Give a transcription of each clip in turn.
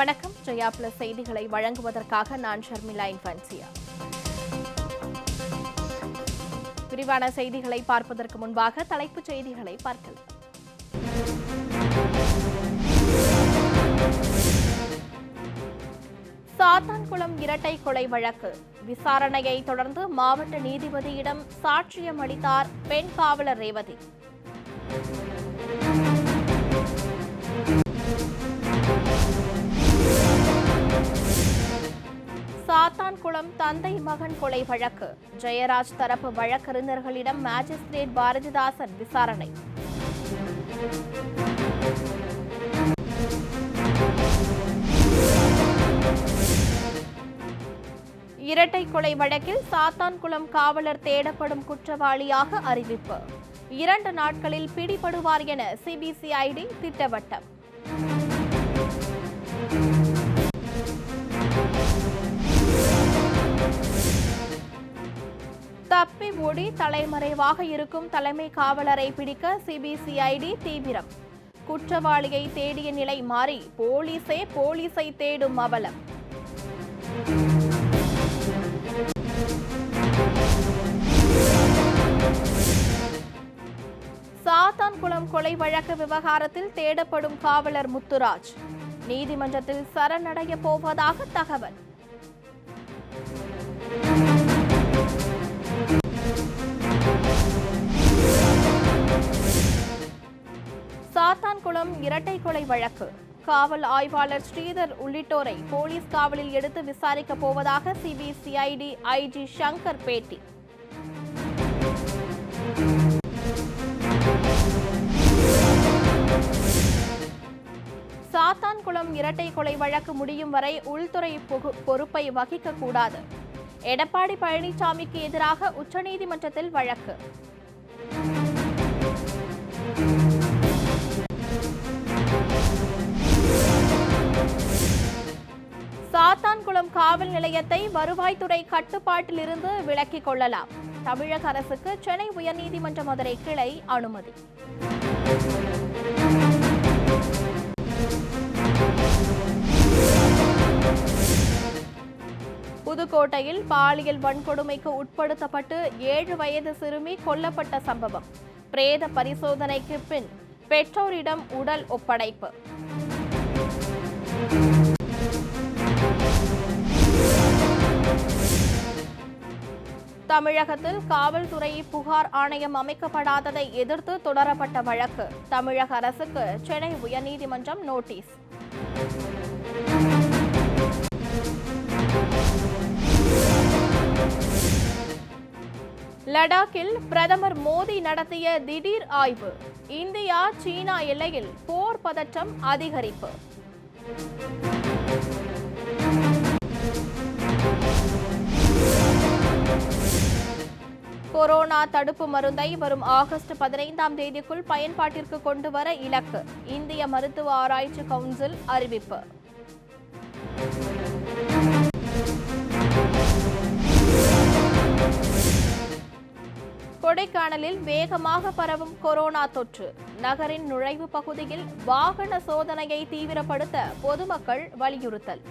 வணக்கம். ஜெயா பிளஸ் செய்திகளை வழங்குவதற்காக நான் ஷர்மிளா இன்ஃபான்சியா. விரிவான செய்திகளை பார்ப்பதற்கு முன்பாக தலைப்புச் செய்திகளை பார்க்கலாம். சாத்தான்குளம் இரட்டை கொலை வழக்கு விசாரணையை தொடர்ந்து மாவட்ட நீதிபதியிடம் சாட்சியம் அளித்தார் பெண் காவலர் ரேவதி. சாத்தான்குளம் தந்தை மகன் கொலை வழக்கு ஜெயராஜ் தரப்பு வழக்கறிஞர்களிடம் மாஜிஸ்ட்ரேட் பாரதிதாசன் விசாரணை. இரட்டை கொலை வழக்கில் சாத்தான்குளம் காவலர் தேடப்படும் குற்றவாளியாக அறிவிப்பு. 2 நாட்களில் பிடிபடுவார் என சிபிசிஐடி திட்டவட்டம். தப்பி ஓடி தலைமறைவாக இருக்கும் தலைமை காவலரை பிடிக்க சிபிசிஐடி தீவிரம். குற்றவாளியை தேடிய நிலை மாறி போலீஸை தேடும் அவலம். சாத்தான்குளம் கொலை வழக்கு விவகாரத்தில் தேடப்படும் காவலர் முத்துராஜ் நீதிமன்றத்தில் சரணடைய போவதாக தகவல். சாத்தான்குளம் இரட்டை கொலை வழக்கு காவல் ஆய்வாளர் ஸ்ரீதர் உள்ளிட்டோரை போலீஸ் காவலில் எடுத்து விசாரிக்கப் போவதாக சிபிசிஐடி ஐஜி சங்கர் பேட்டி. சாத்தான்குளம் இரட்டை கொலை வழக்கு முடியும் வரை உள்துறை பொறுப்பை வகிக்கக்கூடாது. எடப்பாடி பழனிசாமிக்கு எதிராக உச்சநீதிமன்றத்தில் வழக்கு. சாத்தான்குளம் காவல் நிலையத்தை வருவாய்த்துறை கட்டுப்பாட்டில் இருந்து விலக்கிக் கொள்ளலாம். தமிழக அரசுக்கு சென்னை உயர்நீதிமன்ற மதுரை கிளை அனுமதி. புதுக்கோட்டையில் பாலியல் வன்கொடுமைக்கு உட்படுத்தப்பட்டு 7 வயது சிறுமி கொல்லப்பட்ட சம்பவம். பிரேத பரிசோதனைக்கு பின் பெற்றோரிடம் உடல் ஒப்படைப்பு. தமிழகத்தில் காவல்துறை புகார் ஆணையம் அமைக்கப்படாததை எதிர்த்து தொடரப்பட்ட வழக்கு. தமிழக அரசுக்கு சென்னை உயர்நீதிமன்றம் நோட்டீஸ். லடாக்கில் பிரதமர் மோடி நடத்திய திடீர் ஆய்வு. இந்தியா சீனா எல்லையில் போர் பதற்றம் அதிகரிப்பு. கொரோனா தடுப்பு மருந்தை வரும் ஆகஸ்ட் 15ஆம் தேதிக்குள் பயன்பாட்டிற்கு கொண்டுவர இலக்கு. இந்திய மருத்துவ ஆராய்ச்சி கவுன்சில் அறிவிப்பு. கொடைக்கானலில் வேகமாக பரவும் கொரோனா தொற்று. நகரின் நுழைவு பகுதியில் வாகன சோதனையை தீவிரப்படுத்த பொதுமக்கள் வலியுறுத்தல்.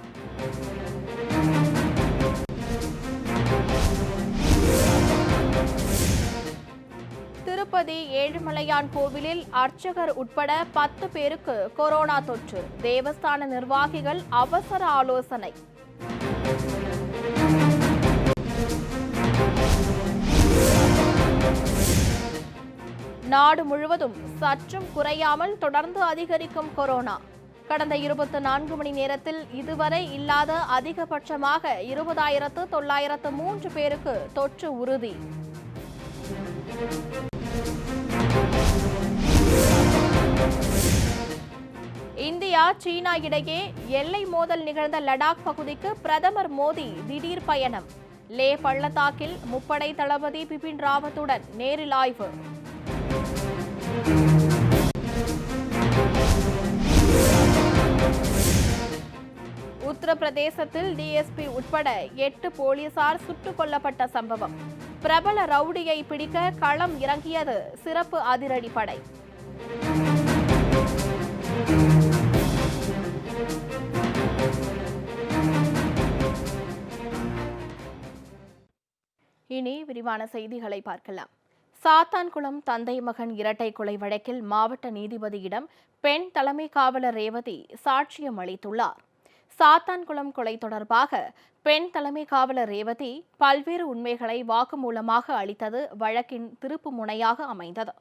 திருப்பதி ஏழுமலையான் கோவிலில் அர்ச்சகர் உட்பட 10 பேருக்கு கொரோனா தொற்று. தேவஸ்தான நிர்வாகிகள் அவசர ஆலோசனை. நாடு முழுவதும் சற்றும் குறையாமல் தொடர்ந்து அதிகரிக்கும் கொரோனா. கடந்த 24 மணி நேரத்தில் இதுவரை இல்லாத அதிகபட்சமாக 20,903 பேருக்கு தொற்று உறுதி. இந்தியா சீனா இடையே எல்லை மோதல் நிகழ்ந்த லடாக் பகுதிக்கு பிரதமர் மோடி திடீர் பயணம். லே பள்ளத்தாக்கில் முப்படை தளபதி பிபின் ராவத்துடன் நேரில் ஆய்வு. உத்தரப்பிரதேசத்தில் டிஎஸ்பி உட்பட 8 போலீசார் சுட்டுக் கொல்லப்பட்ட சம்பவம். பிரபல ரவுடியை பிடிக்க களம் இறங்கியது சிறப்பு அதிரடிப்படை. இனி விரிவான செய்திகளை பார்க்கலாம். சாத்தான்குளம் தந்தை மகன் இரட்டை கொலை வழக்கில் மாவட்ட நீதிபதியிடம் பெண் தலைமை காவலர் ரேவதி சாட்சியம் அளித்துள்ளார். சாத்தான்குளம் கொலை தொடர்பாக பெண் தலைமை காவலர் ரேவதி பல்வேறு உண்மைகளை வாக்குமூலமாக அளித்தது வழக்கின் திருப்பு முனையாக அமைந்தது.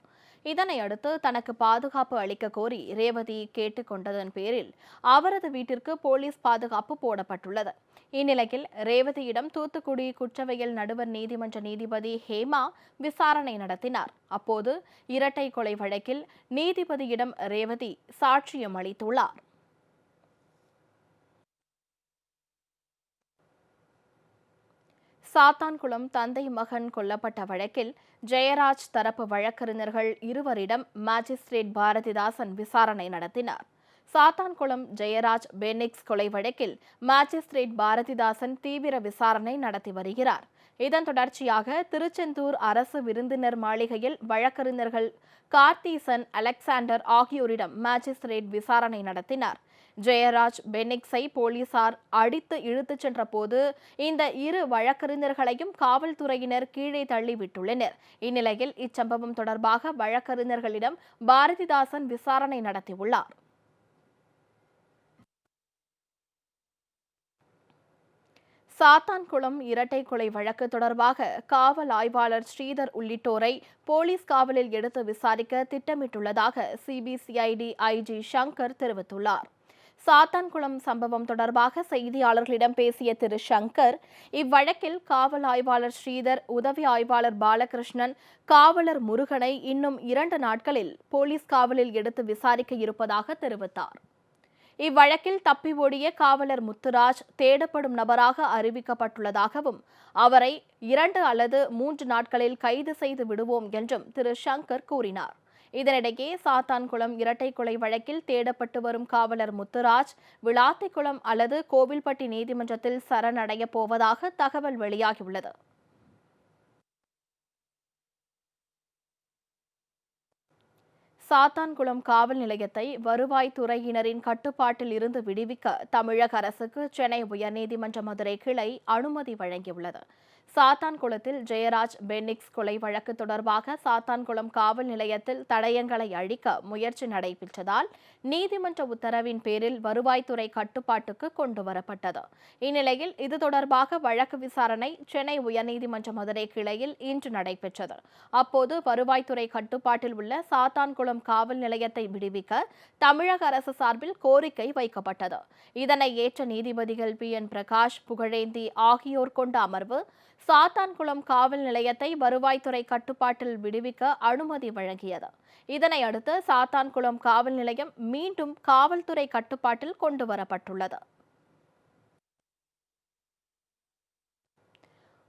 இதனையடுத்து தனக்கு பாதுகாப்பு அளிக்க கோரி ரேவதி கேட்டுக்கொண்டதன் பேரில் அவரது வீட்டிற்கு போலீஸ் பாதுகாப்பு போடப்பட்டுள்ளது. இந்நிலையில் ரேவதியிடம் தூத்துக்குடி குற்றவியல் நடுவர் நீதிமன்ற நீதிபதி ஹேமா விசாரணை நடத்தினார். அப்போது இரட்டை கொலை வழக்கில் நீதிபதியிடம் ரேவதி சாட்சியம் அளித்துள்ளார். சாத்தான்குளம் தந்தை மகன் கொல்லப்பட்ட வழக்கில் ஜெயராஜ் தரப்பு வழக்கறிஞர்கள் இருவரிடம் மாஜிஸ்ட்ரேட் பாரதிதாசன் விசாரணை நடத்தினார். சாத்தான்குளம் ஜெயராஜ் பென்னிக்ஸ் கொலை வழக்கில் மாஜிஸ்ட்ரேட் பாரதிதாசன் தீவிர விசாரணை நடத்தி வருகிறார். இதன் தொடர்ச்சியாக திருச்செந்தூர் அரசு விருந்தினர் மாளிகையில் வழக்கறிஞர்கள் கார்த்தீசன், அலெக்சாண்டர் ஆகியோரிடம் மாஜிஸ்ட்ரேட் விசாரணை நடத்தினார். ஜெயராஜ் பென்னிக்ஸை போலீசார் அடித்து இழுத்துச் சென்ற போது இந்த இரு வழக்கறிஞர்களையும் காவல்துறையினர் கீழே தள்ளிவிட்டுள்ளனர். இந்நிலையில் இச்சம்பவம் தொடர்பாக வழக்கறிஞர்களிடம் பாரதிதாசன் விசாரணை நடத்தியுள்ளார். சாத்தான்குளம் இரட்டை கொலை வழக்கு தொடர்பாக காவல் ஆய்வாளர் ஸ்ரீதர் உள்ளிட்டோரை போலீஸ் காவலில் எடுத்து விசாரிக்க திட்டமிட்டுள்ளதாக சிபிசிஐடி ஐஜி சங்கர் தெரிவித்துள்ளார். சாத்தான்குளம் சம்பவம் தொடர்பாக செய்தியாளர்களிடம் பேசிய திரு சங்கர், இவ்வழக்கில் காவல் ஆய்வாளர் ஸ்ரீதர், உதவி ஆய்வாளர் பாலகிருஷ்ணன், காவலர் முருகனை இன்னும் 2 நாட்களில் போலீஸ் காவலில் எடுத்து விசாரிக்க இருப்பதாக தெரிவித்தார். இவ்வழக்கில் தப்பி ஓடிய காவலர் முத்துராஜ் தேடப்படும் நபராக அறிவிக்கப்பட்டுள்ளதாகவும் அவரை 2 அல்லது 3 நாட்களில் கைது செய்து விடுவோம் என்றும் திரு சங்கர் கூறினார். இதனிடையே சாத்தான்குளம் இரட்டை கொலை வழக்கில் தேடப்பட்டு வரும் காவலர் முத்துராஜ் விளாத்திக்குளம் அல்லது கோவில்பட்டி நீதிமன்றத்தில் சரணடையப் போவதாக தகவல் வெளியாகியுள்ளது. சாத்தான்குளம் காவல் நிலையத்தை வருவாய்த்துறையினரின் கட்டுப்பாட்டில் இருந்து விடுவிக்க தமிழக அரசுக்கு சென்னை உயர்நீதிமன்ற மதுரை கிளை அனுமதி வழங்கியுள்ளது. சாத்தான்குளத்தில் ஜெயராஜ் பென்னிக்ஸ் கொலை வழக்கு தொடர்பாக சாத்தான்குளம் காவல் நிலையத்தில் தடயங்களை அழிக்க முயற்சி நடைபெற்றதால் நீதிமன்ற உத்தரவின் பேரில் வருவாய்த்துறை கட்டுப்பாட்டுக்கு கொண்டுவரப்பட்டது. இந்நிலையில் இது தொடர்பாக வழக்கு விசாரணை சென்னை உயர்நீதிமன்ற மதுரை கிளையில் இன்று நடைபெற்றது. அப்போது வருவாய்த்துறை கட்டுப்பாட்டில் உள்ள சாத்தான்குளம் காவல் நிலையத்தை விடுவிக்க தமிழக அரசு சார்பில் கோரிக்கை வைக்கப்பட்டது. இதனை ஏற்ற நீதிபதிகள் PN பிரகாஷ், புகழேந்தி ஆகியோர் கொண்ட அமர்வு சாத்தான்குளம் காவல் நிலையத்தை வருவாய்த்துறை கட்டுப்பாட்டில் விடுவிக்க அனுமதி வழங்கியது. இதனையடுத்து சாத்தான்குளம் காவல் நிலையம் மீண்டும் காவல்துறை கட்டுப்பாட்டில் கொண்டுவரப்பட்டுள்ளது.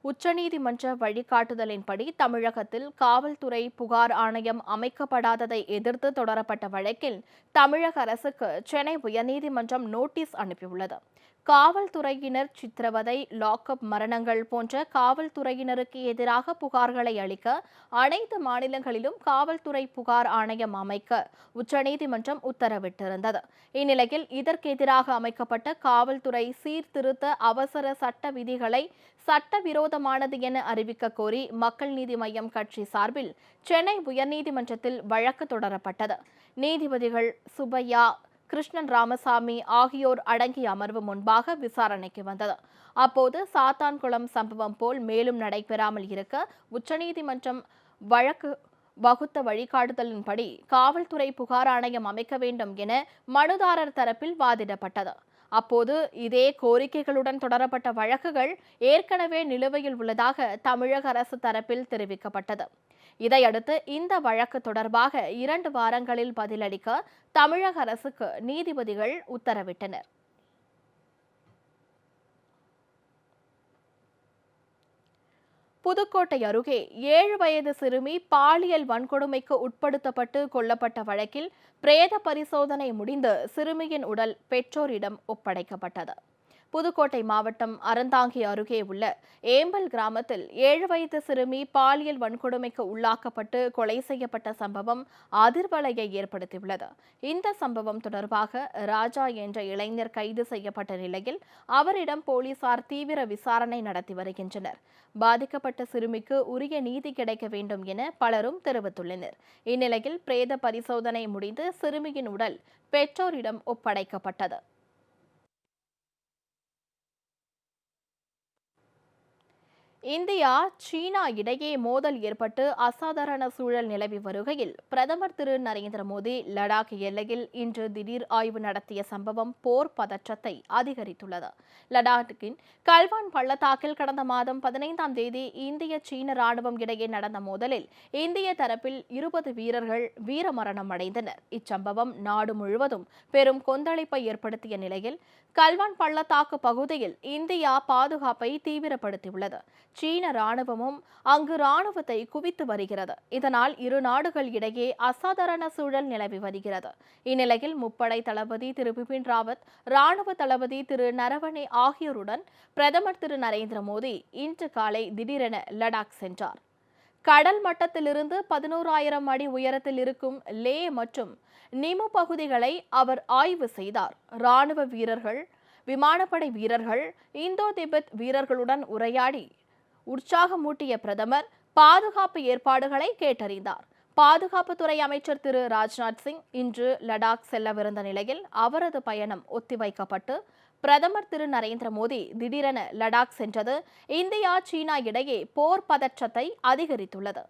உச்சநீதிமன்ற வழிகாட்டுதலின்படி தமிழகத்தில் காவல்துறை புகார் ஆணையம் அமைக்கப்படாததை எதிர்த்து தொடரப்பட்ட வழக்கில் தமிழக அரசுக்கு சென்னை உயர்நீதிமன்றம் நோட்டீஸ் அனுப்பியுள்ளது. காவல்துறையினர் சித்திரவதை, லாக்அப் மரணங்கள் போன்ற காவல்துறையினருக்கு எதிராக புகார்களை அளிக்க அனைத்து மாநிலங்களிலும் காவல்துறை புகார் ஆணையம் அமைக்க உச்சநீதிமன்றம் உத்தரவிட்டிருந்தது. இந்நிலையில் இதற்கு எதிராக அமைக்கப்பட்ட காவல்துறை சீர்திருத்த அவசர சட்ட விதிகளை சட்டவிரோதமானது என அறிவிக்க கோரி மக்கள் நீதி மய்யம் கட்சி சார்பில் சென்னை உயர்நீதிமன்றத்தில் வழக்கு தொடரப்பட்டது. நீதிபதிகள் சுப்பையா, கிருஷ்ணன் ராமசாமி ஆகியோர் அடங்கிய அமர்வு முன்பாக விசாரணைக்கு வந்தது. அப்போது சாத்தான்குளம் சம்பவம் போல் மேலும் நடைபெறாமல் இருக்க உச்சநீதிமன்றம் வழக்கு வகுத்த வழிகாட்டுதலின்படி காவல்துறை புகார் ஆணையம் அமைக்க வேண்டும் என மனுதாரர் தரப்பில் வாதிடப்பட்டது. அப்போது இதே கோரிக்கைகளுடன் தொடரப்பட்ட வழக்குகள் ஏற்கனவே நிலுவையில் உள்ளதாக தமிழக அரசு தரப்பில் தெரிவிக்கப்பட்டது. இதையடுத்து இந்த வழக்கு தொடர்பாக 2 வாரங்களில் பதிலளிக்க தமிழக அரசுக்கு நீதிபதிகள் உத்தரவிட்டனர். புதுக்கோட்டை அருகே 7 வயது சிறுமி பாலியல் வன்கொடுமைக்கு உட்படுத்தப்பட்டு கொல்லப்பட்ட வழக்கில் பிரேத பரிசோதனை முடிந்து சிறுமியின் உடல் பெற்றோரிடம் ஒப்படைக்கப்பட்டது. புதுக்கோட்டை மாவட்டம் அறந்தாங்கி அருகே உள்ள ஏம்பல் கிராமத்தில் 7 வயது சிறுமி பாலியல் வன்கொடுமைக்கு உள்ளாக்கப்பட்டு கொலை செய்யப்பட்ட சம்பவம் அதிர்வலையை ஏற்படுத்தியுள்ளது. இந்த சம்பவம் தொடர்பாக ராஜா என்ற இளைஞர் கைது செய்யப்பட்ட நிலையில் அவரிடம் போலீசார் தீவிர விசாரணை நடத்தி வருகின்றனர். பாதிக்கப்பட்ட சிறுமிக்கு உரிய நீதி கிடைக்க வேண்டும் என பலரும் தெரிவித்துள்ளனர். இந்நிலையில் பிரேத பரிசோதனை முடிந்து சிறுமியின் உடல் பெற்றோரிடம் ஒப்படைக்கப்பட்டது. இந்தியா சீனா இடையே மோதல் ஏற்பட்டு அசாதாரண சூழல் நிலவி வருகையில் பிரதமர் திரு நரேந்திர மோடி லடாக் எல்லையில் இன்று திடீர் ஆய்வு நடத்திய சம்பவம் போர் பதற்றத்தை அதிகரித்துள்ளது. லடாக்கின் கல்வான் பள்ளத்தாக்கில் கடந்த மாதம் 15ஆம் தேதி இந்திய சீன ராணுவம் இடையே நடந்த மோதலில் இந்திய தரப்பில் 20 வீரர்கள் வீரமரணம் அடைந்தனர். இச்சம்பவம் நாடு முழுவதும் பெரும் கொந்தளிப்பை ஏற்படுத்திய நிலையில் கல்வான் பள்ளத்தாக்கு பகுதியில் இந்தியா பாதுகாப்பை தீவிரப்படுத்தியுள்ளது. சீன ராணுவமும் அங்கு ராணுவத்தை குவித்து வருகிறது. இதனால் இரு நாடுகள் இடையே அசாதாரண சூழல் நிலவி வருகிறது. இந்நிலையில் முப்படை தளபதி திரு பிபின் ராவத், ராணுவ தளபதி திரு நரவனே ஆகியோருடன் பிரதமர் திரு நரேந்திர மோடி இன்று காலை திடீரென லடாக் சென்றார். கடல் மட்டத்திலிருந்து 11,000 அடி உயரத்தில் இருக்கும் லே மற்றும் நிமு பகுதிகளை அவர் ஆய்வு செய்தார். ராணுவ வீரர்கள், விமானப்படை வீரர்கள், இந்தோ திபெத் வீரர்களுடன் உரையாடி உற்சாகமூட்டிய பிரதமர் பாதுகாப்பு ஏற்பாடுகளை கேட்டறிந்தார். பாதுகாப்புத்துறை அமைச்சர் திரு ராஜ்நாத் சிங் இன்று லடாக் செல்லவிருந்த நிலையில் அவரது பயணம் ஒத்திவைக்கப்பட்டு பிரதமர் திரு நரேந்திர மோடி திடீரென லடாக் சென்றது இந்தியா சீனா இடையே போர் பதற்றத்தை அதிகரித்துள்ளது.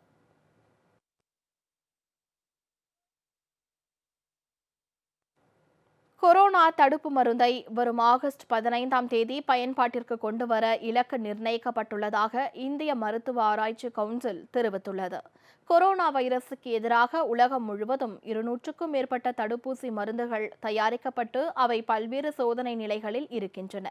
கொரோனா தடுப்பு மருந்தை வரும் ஆகஸ்ட் 15ஆம் தேதி பயன்பாட்டிற்கு கொண்டுவர இலக்கு நிர்ணயிக்கப்பட்டுள்ளதாக இந்திய மருத்துவ ஆராய்ச்சி கவுன்சில் தெரிவித்துள்ளது. கொரோனா வைரசுக்கு எதிராக உலகம் முழுவதும் 200க்கும் மேற்பட்ட தடுப்பூசி மருந்துகள் தயாரிக்கப்பட்டு அவை பல்வேறு சோதனை நிலைகளில் இருக்கின்றன.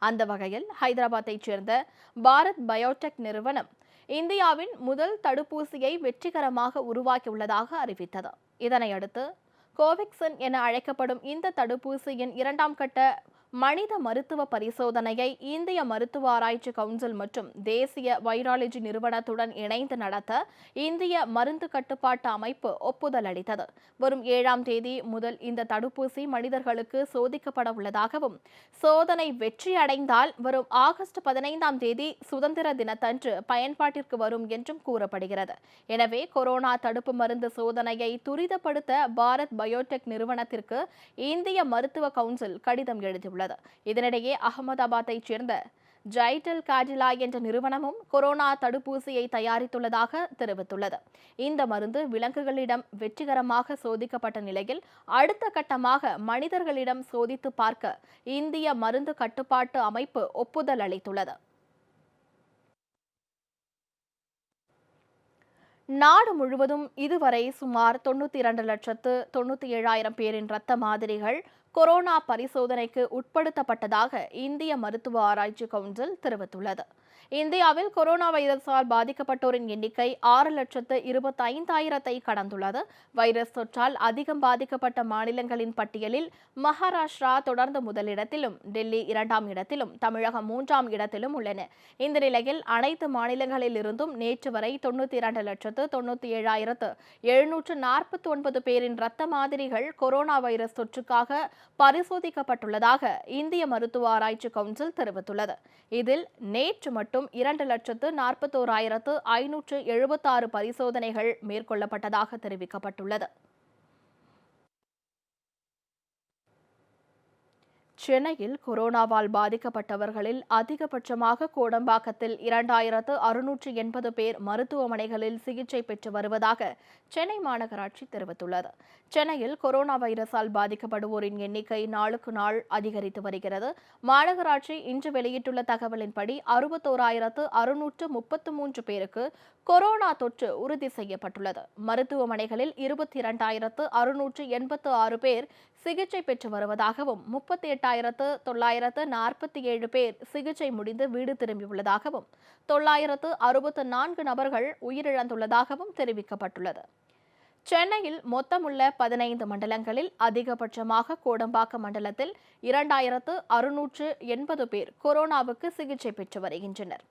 அந்த வகையில் ஹைதராபாத்தைச் சேர்ந்த பாரத் பயோடெக் நிறுவனம் இந்தியாவின் முதல் தடுப்பூசியை வெற்றிகரமாக உருவாக்கியுள்ளதாக அறிவித்தது. இதனையடுத்து கோவேக்சின் என அழைக்கப்படும் இந்த தடுப்பூசியின் 2ஆம் கட்ட மனித மருத்துவ பரிசோதனையை இந்திய மருத்துவ ஆராய்ச்சி கவுன்சில் மற்றும் தேசிய வைராலஜி நிறுவனத்துடன் இணைந்து நடத்த இந்திய மருந்து கட்டுப்பாட்டு அமைப்பு ஒப்புதல் அளித்தது. வரும் 7ஆம் தேதி முதல் இந்த தடுப்பூசி மனிதர்களுக்கு சோதிக்கப்பட உள்ளதாகவும், சோதனை வெற்றியடைந்தால் வரும் ஆகஸ்ட் 15ஆம் தேதி சுதந்திர தினத்தன்று பயன்பாட்டிற்கு வரும் என்றும் கூறப்படுகிறது. எனவே கொரோனா தடுப்பு மருந்து சோதனையை துரிதப்படுத்த பாரத் பயோடெக் நிறுவனத்திற்கு இந்திய மருத்துவ கவுன்சில் கடிதம் எழுதியுள்ளது. இதனிடையே அகமதாபாத்தைச் சேர்ந்த ஜைடல் காடிலா என்ற நிறுவனமும் கொரோனா தடுப்பூசியை தயாரித்துள்ளதாக தெரிவித்துள்ளது. இந்த மருந்து விலங்குகளிடம் வெற்றிகரமாக சோதிக்கப்பட்ட நிலையில் அடுத்த கட்டமாக மனிதர்களிடம் சோதித்து பார்க்க இந்திய மருந்து கட்டுப்பாட்டு அமைப்பு ஒப்புதல் அளித்துள்ளது. நாடு முழுவதும் இதுவரை சுமார் 92,97,000 பேரின் இரத்த மாதிரிகள் கொரோனா பரிசோதனைக்கு உட்படுத்தப்பட்டதாக இந்திய மருத்துவ ஆராய்ச்சி கவுன்சில் தெரிவித்துள்ளது. இந்தியாவில் கொரோனா வைரஸால் பாதிக்கப்பட்டோரின் எண்ணிக்கை 6,25,000 கடந்துள்ளது. வைரஸ் தொற்றால் அதிகம் பாதிக்கப்பட்ட மாநிலங்களின் பட்டியலில் மகாராஷ்டிரா தொடர்ந்து முதலிடத்திலும், டெல்லி 2ஆம் இடத்திலும், தமிழகம் 3ஆம் இடத்திலும் உள்ளன. இந்த நிலையில் அனைத்து மாநிலங்களில் இருந்தும் நேற்று வரை 92,97,749 பேரின் இரத்த மாதிரிகள் கொரோனா வைரஸ் தொற்றுக்காக பரிசோதிக்கப்பட்டுள்ளதாக இந்திய மருத்துவ ஆராய்ச்சி கவுன்சில் தெரிவித்துள்ளது. இதில் நேற்று மட்டும் 2,41,576 பரிசோதனைகள் மேற்கொள்ளப்பட்டதாக தெரிவிக்கப்பட்டுள்ளது. சென்னையில் கொரோனாவால் பாதிக்கப்பட்டவர்களில் அதிகபட்சமாக கோடம்பாக்கத்தில் 2,680 பேர் மருத்துவமனைகளில் சிகிச்சை பெற்று வருவதாக சென்னை மாநகராட்சி தெரிவித்துள்ளது. சென்னையில் கொரோனா வைரஸால் பாதிக்கப்படுவோரின் எண்ணிக்கை நாளுக்கு நாள் அதிகரித்து வருகிறது. மாநகராட்சி இன்று வெளியிட்டுள்ள தகவலின்படி 61,633 பேருக்கு கொரோனா தொற்று உறுதி செய்யப்பட்டுள்ளது. மருத்துவமனைகளில் 22,686 பேர் சிகிச்சை பெற்று வருவதாகவும், 38,947 பேர் சிகிச்சை முடிந்து வீடு திரும்பியுள்ளதாகவும், 964 நபர்கள் உயிரிழந்துள்ளதாகவும் தெரிவிக்கப்பட்டுள்ளது. சென்னையில் மொத்தமுள்ள 15 மண்டலங்களில் அதிகபட்சமாக கோடம்பாக்கம் மண்டலத்தில் 2680 பேர் கொரோனாவுக்கு சிகிச்சை பெற்று வருகின்றனர்.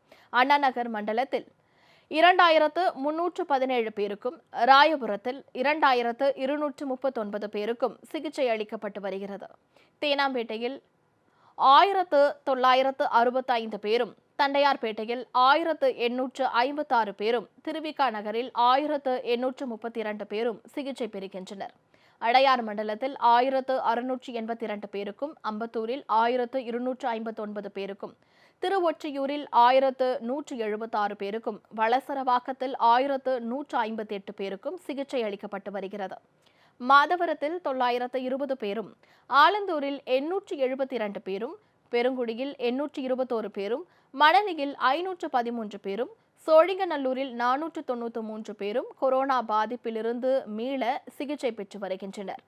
அண்ணாநகர் மண்டலத்தில் 2317 பேருக்கும், ராயபுரத்தில் 2239 பேருக்கும் சிகிச்சை அளிக்கப்பட்டு வருகிறது. தேனாம்பேட்டையில் 1965 பேரும், தண்டையார்பேட்டையில் 1856 பேரும், திருவிக நகரில் 1832 பேரும் சிகிச்சை பெறுகின்றனர். அடையார் மண்டலத்தில் 1682 பேருக்கும், அம்பத்தூரில் 1259 பேருக்கும், திருவொற்றியூரில் 1176 பேருக்கும், வளசரவாக்கத்தில் 1158 பேருக்கும் சிகிச்சை அளிக்கப்பட்டு வருகிறது. மாதவரத்தில் 920 பேரும், ஆலந்தூரில் 872 பேரும், பெருங்குடியில் 821 பேரும், மணலியில் 513 பேரும், சோழிங்கநல்லூரில் 493 பேரும் கொரோனா பாதிப்பிலிருந்து மீள சிகிச்சை பெற்று வருகின்றனர்.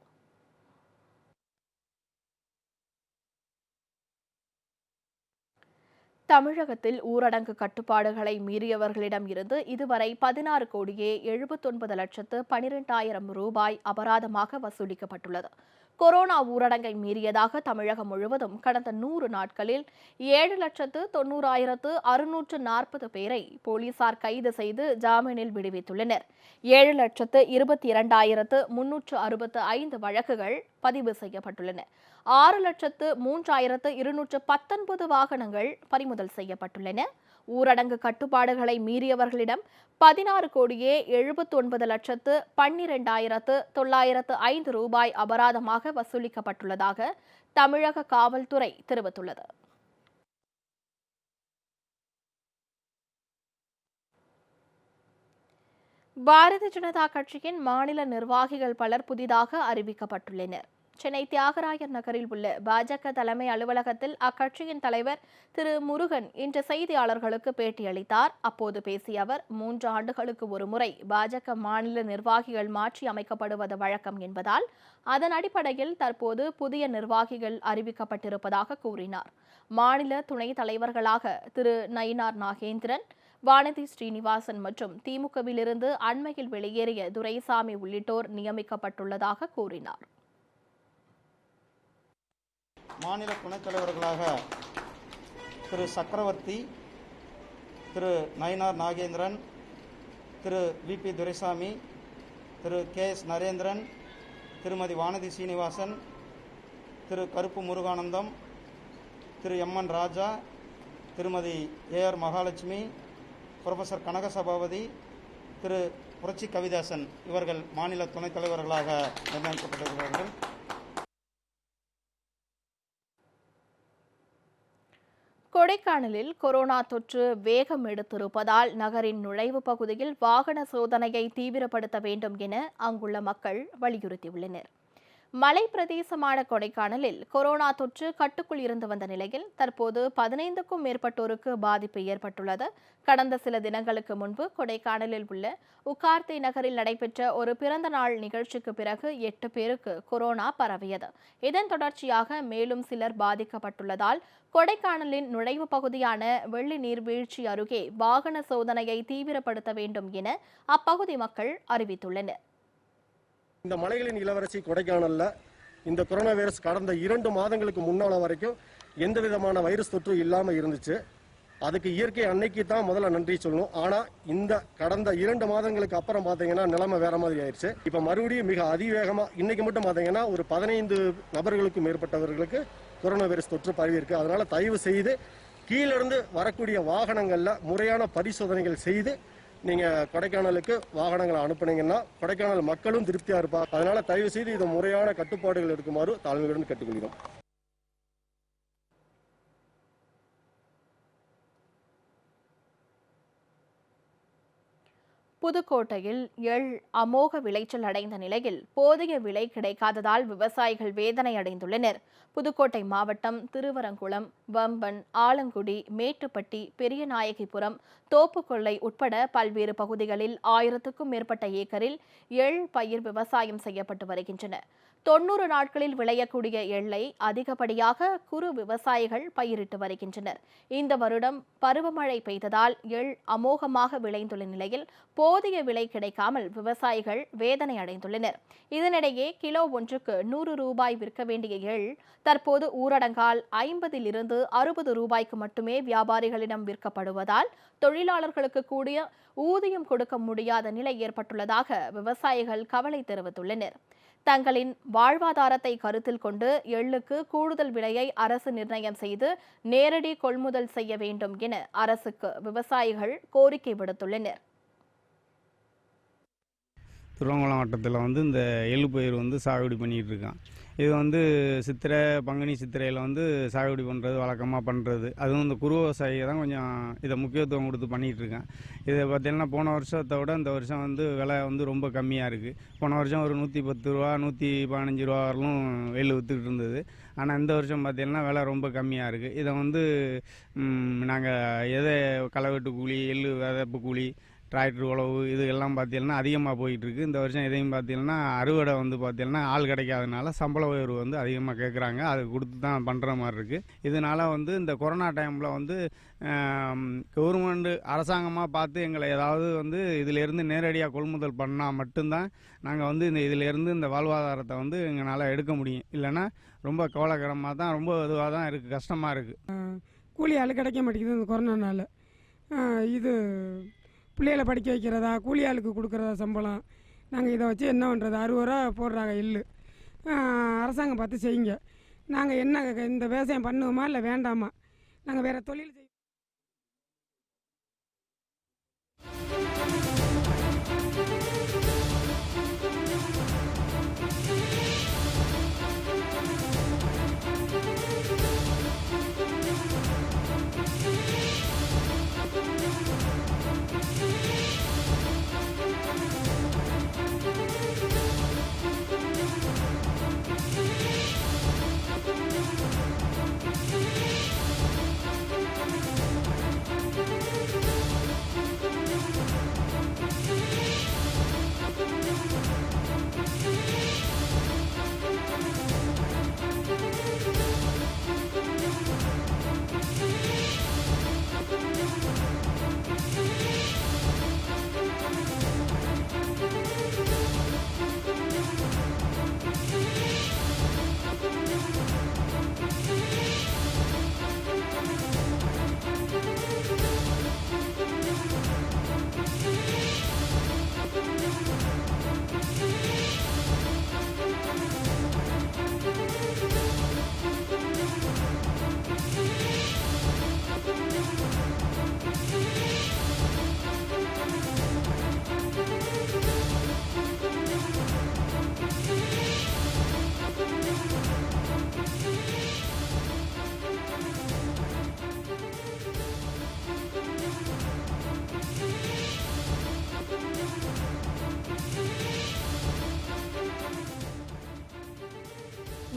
தமிழகத்தில் ஊரடங்கு கட்டுப்பாடுகளை மீறியவர்களிடம் இருந்து இதுவரை 16,79,12,000 ரூபாய் அபராதமாக வசூலிக்கப்பட்டுள்ளது. கொரோனா ஊரடங்கை மீறியதாக தமிழகம் முழுவதும் கடந்த 100 நாட்களில் 7,90,640 பேரை போலீசார் கைது செய்து ஜாமீனில் விடுவித்துள்ளனர். 7,22,365 வழக்குகள் பதிவு செய்யப்பட்டுள்ளன. 6,03,219 வாகனங்கள் பறிமுதல் செய்யப்பட்டுள்ளன. ஊரடங்கு கட்டுப்பாடுகளை மீறியவர்களிடம் 16,79,12,905 ரூபாய் அபராதமாக வசூலிக்கப்பட்டுள்ளதாக தமிழக காவல்துறை தெரிவித்துள்ளது. பாரதிய ஜனதா கட்சியின் மாநில நிர்வாகிகள் பலர் புதிதாக அறிவிக்கப்பட்டுள்ளனர். சென்னை தியாகராயர் நகரில் உள்ள பாஜக தலைமை அலுவலகத்தில் அக்கட்சியின் தலைவர் திரு முருகன் இன்று செய்தியாளர்களுக்கு பேட்டியளித்தார். அப்போது பேசிய அவர், 3 ஆண்டுகளுக்கு ஒருமுறை பாஜக மாநில நிர்வாகிகள் மாற்றி அமைக்கப்படுவது வழக்கம் என்பதால் அதன் அடிப்படையில் தற்போது புதிய நிர்வாகிகள் அறிவிக்கப்பட்டிருப்பதாக கூறினார். மாநில துணைத் தலைவர்களாக திரு நயினார் நாகேந்திரன், வானதி ஸ்ரீனிவாசன் மற்றும் திமுகவிலிருந்து அண்மையில் வெளியேறிய துரைசாமி உள்ளிட்டோர் நியமிக்கப்பட்டுள்ளதாக கூறினார். மாநில துணைத் தலைவர்களாக திரு சக்கரவர்த்தி, திரு நயினார் நாகேந்திரன், திரு வி.பி. துரைசாமி, திரு கே.எஸ். நரேந்திரன், திருமதி வானதி சீனிவாசன், திரு கருப்பு முருகானந்தம், திரு எம்.என். ராஜா, திருமதி ஏ.ஆர். மகாலட்சுமி, புரொஃபசர் கனகசபாபதி, திரு புரட்சி கவிதாசன் இவர்கள் மாநில துணைத் தலைவர்களாக நிர்ணயிக்கப்பட்டிருக்கிறார்கள். கொடைக்கானலில் கொரோனா தொற்று வேகம் எடுத்திருப்பதால் நகரின் நுழைவு பகுதியில் வாகன சோதனையை தீவிரப்படுத்த வேண்டும் என அங்குள்ள மக்கள் வலியுறுத்தியுள்ளனர். மலை பிரதேசமான கொடைக்கானலில் கொரோனா தொற்று கட்டுக்குள் இருந்து வந்த நிலையில் தற்போது 15க்கும் மேற்பட்டோருக்கு பாதிப்பு ஏற்பட்டுள்ளது. கடந்த சில தினங்களுக்கு முன்பு கொடைக்கானலில் உள்ள உகார்த்தி நகரில் நடைபெற்ற ஒரு பிறந்த நாள் நிகழ்ச்சிக்கு பிறகு 8 பேருக்கு கொரோனா பரவியது. இதன் தொடர்ச்சியாக மேலும் சிலர் பாதிக்கப்பட்டுள்ளதால் கொடைக்கானலின் நுழைவு பகுதியான வெள்ளி நீர்வீழ்ச்சி அருகே வாகன சோதனையை தீவிரப்படுத்த வேண்டும் என அப்பகுதி மக்கள் அறிவித்துள்ளனர். இந்த மலைகளின் இளவரசி கொடைக்கானல்ல இந்த கொரோனா வைரஸ் கடந்த 2 மாதங்களுக்கு முன்னால வரைக்கும் எந்த விதமான வைரஸ் தொற்று இல்லாம இருந்துச்சு. அதுக்கு இயற்கை அன்னைக்கு தான் முதல்ல நன்றி சொல்லணும். ஆனா இந்த கடந்த 2 மாதங்களுக்கு அப்புறம் பாத்தீங்கன்னா நிலைமை வேற மாதிரி ஆயிடுச்சு. இப்ப மறுபடியும் மிக அதிவேகமா இன்னைக்கு மட்டும் பாத்தீங்கன்னா ஒரு 15 நபர்களுக்கும் மேற்பட்டவர்களுக்கு கொரோனா வைரஸ் தொற்று பரவி இருக்கு. அதனால தயவு செய்து கீழிருந்து வரக்கூடிய வாகனங்கள்ல முறையான பரிசோதனைகள் செய்து நீங்க கொடைக்கானலுக்கு வாகனங்களை அனுப்புனீங்கன்னா கொடைக்கானல் மக்களும் திருப்தியா இருப்பாங்க. அதனால தயவு செய்து இது முறையான கட்டுப்பாடுகள் எடுக்குமாறு தாழ்மையுடன் கேட்டுக்கொள்கிறோம். புதுக்கோட்டையில் எள் அமோக விளைச்சல் அடைந்த நிலையில் போதிய விலை கிடைக்காததால் விவசாயிகள் வேதனை அடைந்துள்ளனர். புதுக்கோட்டை மாவட்டம் திருவரங்குளம், வம்பன், ஆலங்குடி, மேட்டுப்பட்டி, பெரியநாயகிபுரம், தோப்புக்கொல்லை உட்பட பல்வேறு பகுதிகளில் 1000க்கும் மேற்பட்ட ஏக்கரில் எள் பயிர் விவசாயம் செய்யப்பட்டு வருகின்றன. 90 நாட்களில் விளையக்கூடிய எள்ளை அதிகப்படியாக குறு விவசாயிகள் பயிரிட்டு வருகின்றனர். இந்த வருடம் பருவமழை பெய்ததால் எள் அமோகமாக விளைந்துள்ள நிலையில் போதிய விலை கிடைக்காமல் விவசாயிகள் வேதனை அடைந்துள்ளனர். இதனிடையே கிலோ ஒன்றுக்கு 100 ரூபாய் விற்க வேண்டிய எள் தற்போது ஊரடங்கால் 50 60 ரூபாய்க்கு மட்டுமே வியாபாரிகளிடம் விற்கப்படுவதால் தொழிலாளர்களுக்கு கூடிய ஊதியம் கொடுக்க முடியாத நிலை ஏற்பட்டுள்ளதாக விவசாயிகள் கவலை தெரிவித்துள்ளனர். தங்களின் வாழ்வாதாரத்தை கருத்தில் கொண்டு எள்ளுக்கு கூடுதல் விலையை அரசு நிர்ணயம் செய்து நேரடி கொள்முதல் செய்ய வேண்டும் என அரசுக்கு விவசாயிகள் கோரிக்கை விடுத்துள்ளனர். திருவண்ணாமலை மாவட்டத்தில் இந்த எள்ளு பயிர் சாகுபடி பண்ணிகிட்டு இருக்கான். இது சித்திரை பங்குனி சித்திரையில் சாகுபடி பண்ணுறது வழக்கமாக பண்ணுறது. அதுவும் இந்த குறு விவசாயியை தான் கொஞ்சம் இதை முக்கியத்துவம் கொடுத்து பண்ணிகிட்டு இருக்கேன். இதை பார்த்தீங்கன்னா போன வருஷத்தை விட இந்த வருஷம் விலை ரொம்ப கம்மியாக இருக்குது. போன வருஷம் ஒரு 110 ரூபா 115 ரூபா வரலும் எள்ளு விற்றுக்கிட்டு இருந்தது. ஆனால் இந்த வருஷம் பார்த்தீங்கன்னா விலை ரொம்ப கம்மியாக இருக்குது. இதை நாங்கள் எதை களவெட்டு கூலி, எள்ளு விதைப்பு கூலி, டிராக்டர் உழவு இது எல்லாம் பார்த்தீங்கன்னா அதிகமாக போயிட்டுருக்கு. இந்த வருஷம் எதையும் பார்த்தீங்கன்னா அறுவடை பார்த்தீங்கன்னா ஆள் கிடைக்காதனால சம்பள உயர்வு அதிகமாக கேட்குறாங்க. அது கொடுத்து தான் பண்ணுற மாதிரி இருக்குது. இதனால் இந்த கொரோனா டைமில் கவர்மெண்ட் அரசாங்கமாக பார்த்து எங்களை ஏதாவது இதிலேருந்து நேரடியாக கொள்முதல் பண்ணால் மட்டும்தான் நாங்கள் இதிலேருந்து இந்த வாழ்வாதாரத்தை எங்களால் எடுக்க முடியும். இல்லைன்னா ரொம்ப கவலைக்கிடமாக தான், ரொம்ப இதுவாக தான் இருக்குது, கஷ்டமாக இருக்குது. கூலி ஆள் கிடைக்க மாட்டேங்குது இந்த கொரோனானால. இது பிள்ளைகளை படிக்க வைக்கிறதா, கூலி ஆளுக்கு கொடுக்குறதா சம்பளம். நாங்கள் இதை வச்சு என்ன பண்ணுறது? 60 ரூபா போடுறாங்க எள்ளு. அரசாங்கம் பார்த்து செய்யுங்க. நாங்கள் என்ன இந்த விவசாயம் பண்ணுவோமா இல்லை வேண்டாமா? நாங்கள் வேறு தொழில் செய்ய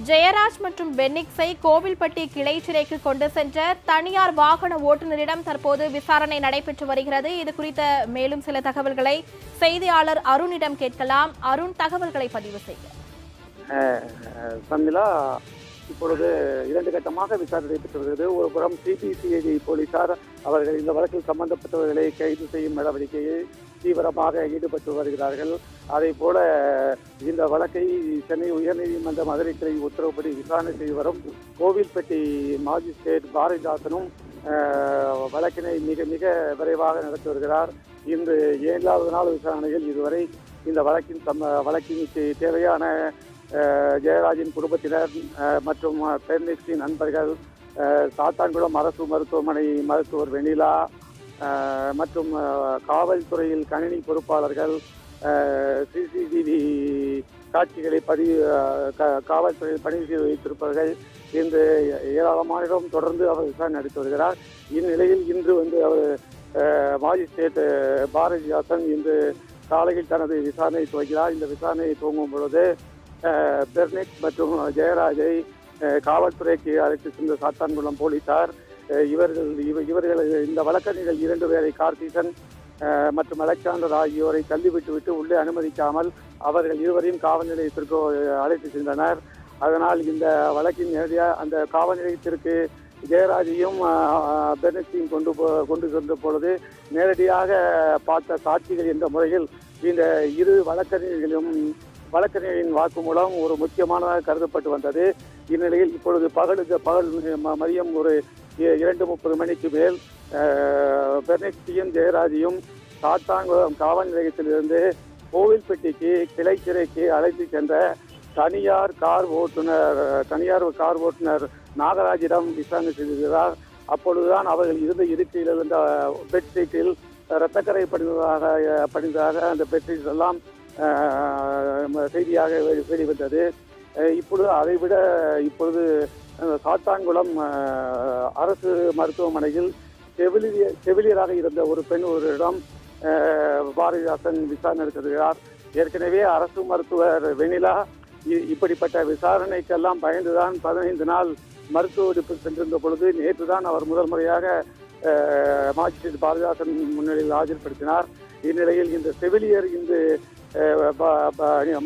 ஜெயராஜ் மற்றும் பென்னிக்ஸை கோவில்பட்டி கிளை சிறைக்கு கொண்டு சென்ற தனியார் வாகன ஓட்டுநரிடம் தற்போது விசாரணை நடைபெற்று வருகிறது. இது குறித்த மேலும் சில தகவல்களை செய்தியாளர் அருணிடம் கேட்கலாம். அருண், தகவல்களை பதிவு செய்ய. சந்திலா, இப்பொழுது 2 கட்டமாக விசாரணை நடைபெற்று வருகிறது. ஒரு புறம் சிபிசிஐடி போலீசார் அவர்கள் இந்த வழக்கில் சம்பந்தப்பட்டவர்களை கைது செய்யும் நடவடிக்கையில் தீவிரமாக ஈடுபட்டு வருகிறார்கள். அதே போல இந்த வழக்கை சென்னை உயர்நீதிமன்ற மதுரை கிளை உத்தரவுப்படி விசாரணை செய்து வரும் கோவில்பட்டி மாஜிஸ்ட்ரேட் பாரதிதாசனும் வழக்கினை மிக மிக விரைவாக நடத்தி வருகிறார். இன்று 7வது நாள் விசாரணையில் இதுவரை இந்த வழக்கின் தேவையான ஜெயராஜின் குடும்பத்தினர் மற்றும் பெர்னிக்ஸின் நண்பர்கள், சாத்தான்குளம் அரசு மருத்துவமனை மருத்துவர் வெண்ணிலா மற்றும் காவல்துறையில் கணினி பொறுப்பாளர்கள், சிசிடிவி காட்சிகளை காவல்துறையில் பதிவு செய்து வைத்திருப்பவர்கள் இன்று ஏராளமானிடம் தொடர்ந்து அவர் விசாரணை நடத்தி வருகிறார். இந்நிலையில் இன்று அவர் மாஜிஸ்ட்ரேட் பாரதிதாசன் இன்று காலையில் தனது விசாரணையை துவங்கினார். இந்த விசாரணையை துவங்கும் பொழுது பெர்னிக்ஸ் மற்றும் ஜெயராஜை காவல்துறைக்கு அழைத்து சென்ற சாத்தான்குளம் போலீசார் இவர்கள் இந்த வழக்கறிஞர்கள் 2 பேரை கார்த்திகன் மற்றும் அலெக்சாண்டர் ஆகியோரை தள்ளிவிட்டுவிட்டு உள்ளே அனுமதிக்காமல் அவர்கள் இருவரையும் காவல் நிலையத்திற்கு அழைத்து சென்றனர். அதனால் இந்த வழக்கின் நேரடியாக அந்த காவல் நிலையத்திற்கு ஜெயராஜையும் பெர்னஸ்டையும் கொண்டு சென்ற பொழுது நேரடியாக பார்த்த சாட்சிகள் என்ற முறையில் இந்த இரு வழக்கறிஞர்களின் வாக்குமூலம் ஒரு முக்கியமானதாக கருதப்பட்டு வந்தது. இந்நிலையில் இப்பொழுது பகல் மதியம் ஒரு 2:30 மணிக்கு மேல் பெர்னஸ்டையும் ஜெயராஜையும் சாத்தான்குளம் காவல் நிலையத்திலிருந்து கோவில்பட்டிக்கு கிளை சிறைக்கு அழைத்து சென்ற தனியார் கார் ஓட்டுநர் நாகராஜிடம் விசாரணை செய்திருக்கிறார். அப்பொழுதுதான் அவர்கள் இருந்த இருக்கையில் இருந்த பெட்ஷீட்டில் இரத்தக்கரை படிந்ததாக அந்த பெட்ஷீட் எல்லாம் செய்தியாக வெளிவந்தது. இப்பொழுது சாத்தான்குளம் அரசு மருத்துவமனையில் செவிலியராக இருந்த ஒரு பெண் ஒருவரிடம் பாரதிதாசன் விசாரணை நடத்துகிறார். ஏற்கனவே அரசு மருத்துவர் வெண்ணிலா இப்படிப்பட்ட விசாரணைக்கெல்லாம் பயந்துதான் 15 நாள் மருத்துவ விடுப்பு சென்றிருந்த பொழுது நேற்று தான் அவர் முதல் முறையாக மாஜிஸ்ட்ரேட் பாரதிதாசன் முன்னிலையில் ஆஜர்படுத்தினார். இந்நிலையில் இந்த செவிலியர் இந்த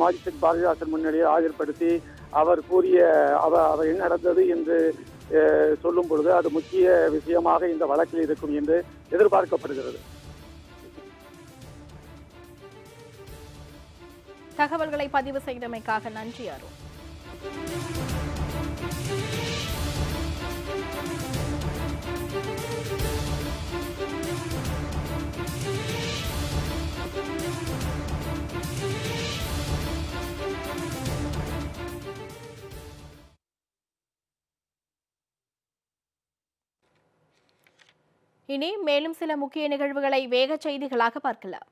மாஜிஸ்ட்ரேட் பாரதிதாசன் முன்னிலையில் ஆஜர்படுத்தி அவர் அவர் என்ன நடந்தது என்று சொல்லும் பொழுது அது முக்கிய விஷயமாக இந்த வழக்கில் இருக்கும் என்று எதிர்பார்க்கப்படுகிறது. தகவல்களை பதிவு செய்தமைக்காக நன்றி அருண். இனி மேலும் சில முக்கிய நிகழ்வுகளை வேக செய்திகளாக பார்க்கலாம்.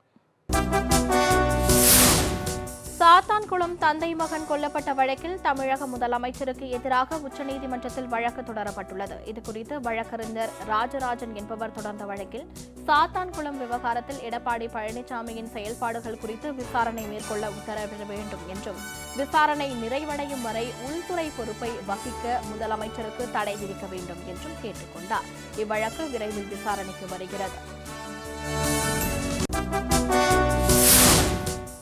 சாத்தான்குளம் தந்தை மகன் கொல்லப்பட்ட வழக்கில் தமிழக முதலமைச்சருக்கு எதிராக உச்சநீதிமன்றத்தில் வழக்கு தொடரப்பட்டுள்ளது. இதுகுறித்து வழக்கறிஞர் ராஜராஜன் என்பவர் தொடர்ந்த வழக்கில் சாத்தான்குளம் விவகாரத்தில் எடப்பாடி பழனிசாமியின் செயல்பாடுகள் குறித்து விசாரணை மேற்கொள்ள உத்தரவிட வேண்டும் என்றும் விசாரணை நிறைவடையும் வரை உள்துறை பொறுப்பை வகிக்க முதலமைச்சருக்கு தடை விதிக்க வேண்டும் என்றும் கேட்டுக் கொண்டார். இவ்வழக்கு விரைவில் விசாரணைக்கு வருகிறது.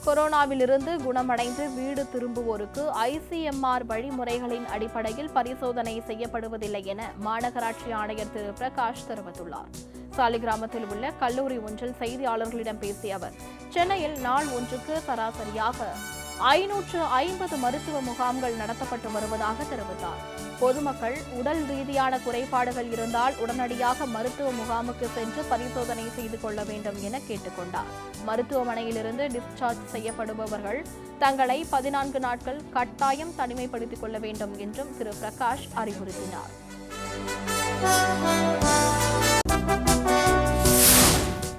கொரோனாவிலிருந்து குணமடைந்து வீடு திரும்புவோருக்கு ICMR வழிமுறைகளின் அடிப்படையில் பரிசோதனை செய்யப்படுவதில்லை என மாநகராட்சி ஆணையர் திரு பிரகாஷ் தெரிவித்துள்ளார். சாலிகிராமத்தில் உள்ள கல்லூரி ஒன்றில் செய்தியாளர்களிடம் பேசிய அவர், சென்னையில் நாள் ஒன்றுக்கு சராசரியாக 550 மருத்துவ முகாம்கள் நடத்தப்பட்டு வருவதாக தெரிவித்தார். பொதுமக்கள் உடல் ரீதியான குறைபாடுகள் இருந்தால் உடனடியாக மருத்துவ முகாமுக்கு சென்று பரிசோதனை செய்து கொள்ள வேண்டும் என கேட்டுக் கொண்டார். மருத்துவமனையிலிருந்து டிஸ்சார்ஜ் செய்யப்படுபவர்கள் தங்களை 14 நாட்கள் கட்டாயம் தனிமைப்படுத்திக் கொள்ள வேண்டும் என்றும் திரு பிரகாஷ் அறிவுறுத்தினார்.